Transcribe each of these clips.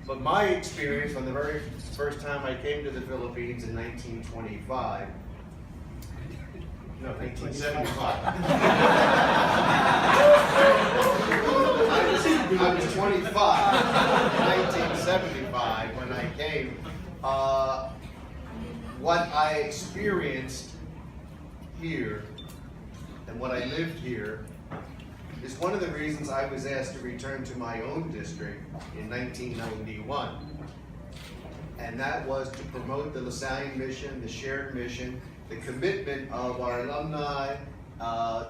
But my experience from the very first time I came to the Philippines in 1925, no, 1975. I was 25 in 1975 when I came. What I experienced here and what I lived here is one of the reasons I was asked to return to my own district in 1991. And that was to promote the Lasallian mission, the shared mission, the commitment of our alumni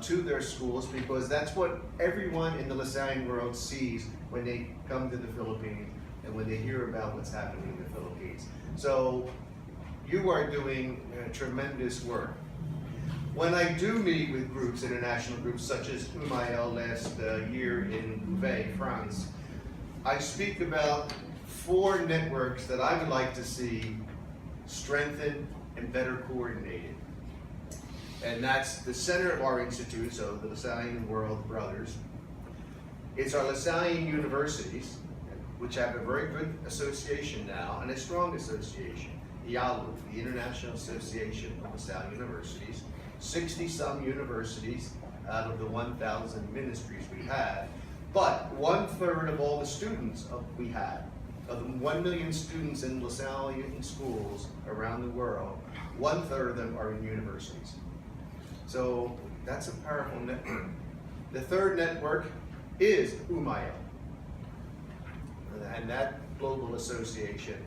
to their schools, because that's what everyone in the Lasallian world sees when they come to the Philippines and when they hear about what's happening in the Philippines. So you are doing tremendous work. When I do meet with groups, international groups such as UMAL last year in Bldg, France, I speak about 4 networks that I would like to see strengthened and better coordinated. And that's the center of our institute, so the Lasallian World Brothers. It's our Lasallian universities, which have a very good association now, and a strong association. The Alumni, the International Association of LaSalle Universities, 60-some universities out of the 1,000 ministries we have, but 1/3 of all the students we have, of the 1 million students in Lasallian schools around the world, 1/3 of them are in universities. So that's a powerful network. The third network is UMAL, and that global association,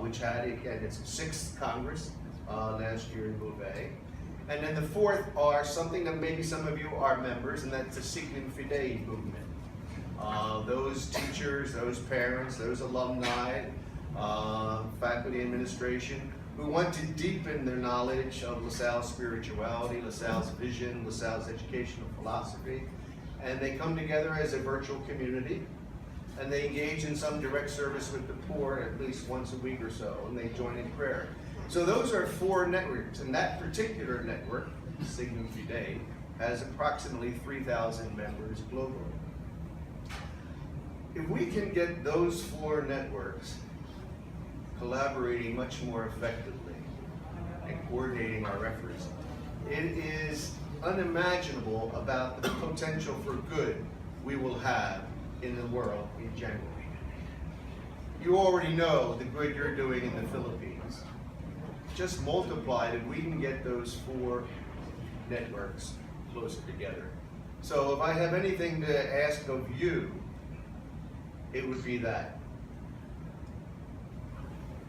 which had, again, its 6th Congress last year in Bldg. And then the 4th are something that maybe some of you are members, and that's the Signum Fidei movement. Those teachers, those parents, those alumni, faculty administration, who want to deepen their knowledge of LaSalle's spirituality, LaSalle's vision, LaSalle's educational philosophy, and they come together as a virtual community, and they engage in some direct service with the poor at least once a week or so, and they join in prayer. So those are 4 networks, and that particular network, Signum Fidei, has approximately 3,000 members globally. If we can get those 4 networks collaborating much more effectively and coordinating our efforts, it is unimaginable about the potential for good we will have in the world in general. You already know the good you're doing in the Philippines. Just multiply it if we can get those 4 networks closer together. So if I have anything to ask of you, it would be that.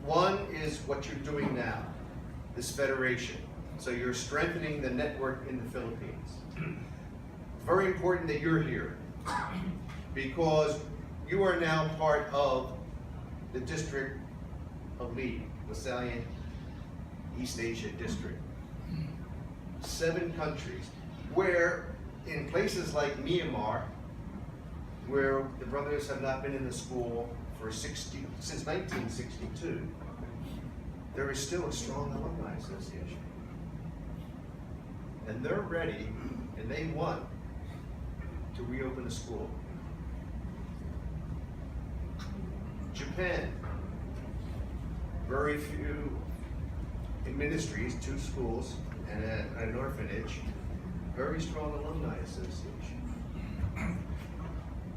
One is what you're doing now, this federation. So you're strengthening the network in the Philippines. Very important that you're here, because you are now part of the District of Bldg, Lasallian East Asia District. 7 countries, where in places like Myanmar, where the brothers have not been in the school for since 1962, there is still a strong alumni association. And they're ready, and they want to reopen the school. Japan, very few ministries, 2 schools, and an orphanage, very strong alumni association.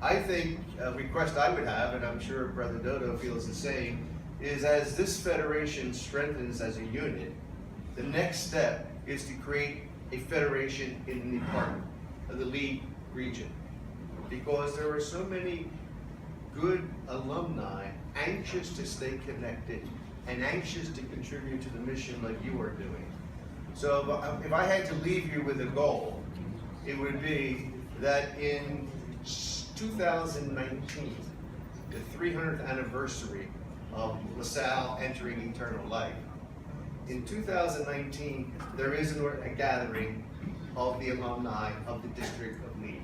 I think a request I would have, and I'm sure Brother Dodo feels the same, is as this federation strengthens as a unit, the next step is to create a federation in the department of the Bldg region, because there are so many good alumni anxious to stay connected and anxious to contribute to the mission like you are doing. So if I had to leave you with a goal, it would be that in 2019, the 300th anniversary of LaSalle entering eternal life, in 2019, there is a gathering of the alumni of the District of Bldg.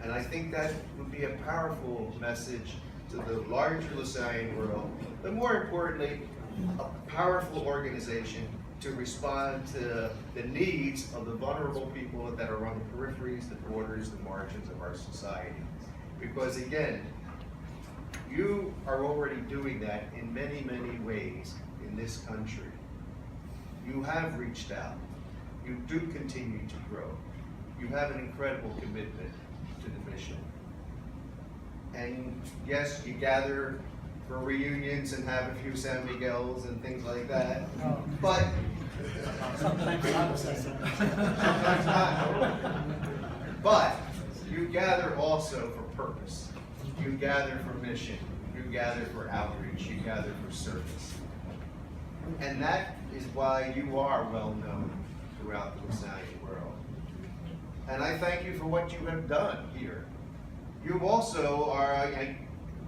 And I think that would be a powerful message to the larger Lasallian world, but more importantly, a powerful organization to respond to the needs of the vulnerable people that are on the peripheries, the borders, the margins of our society. Because again, You are already doing that in many, many ways in this country. You have reached out. You do continue to grow. You have an incredible commitment to the mission. And yes, you gather for reunions and have a few San Miguels and things like that, but Sometimes not. sometimes not. But you gather also for purpose. You gather for mission. You gather for outreach. You gather for service. And that is why you are well known throughout the Lasallian world. And I thank you for what you have done here. You also are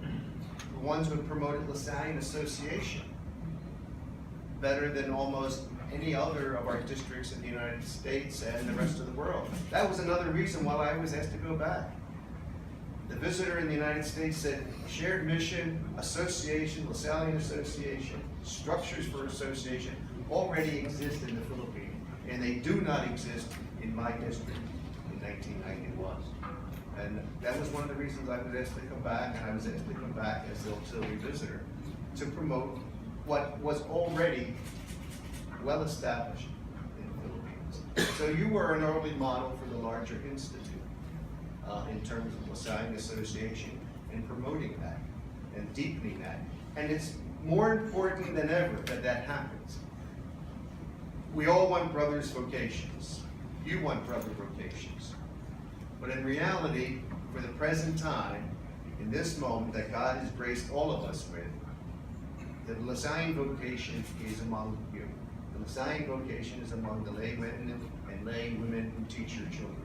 the ones who have promoted Lasallian Association better than almost any other of our districts in the United States and the rest of the world. That was another reason why I was asked to go back. The visitor in the United States said, shared mission, association, Lasallian Association, structures for association already exist in the Philippines, and they do not exist in my district in 1991. And that was one of the reasons I was asked to come back, and I was asked to come back as the auxiliary visitor to promote what was already well established in the Philippines. So you were an early model for the larger institute in terms of Lasallian Association and promoting that and deepening that. And it's more important than ever that that happens. We all want brothers' vocations. You want brother vocations. But in reality, for the present time, in this moment that God has graced all of us with, the Lasallian vocation is among you. The Lasallian vocation is among the laymen and lay women who teach your children.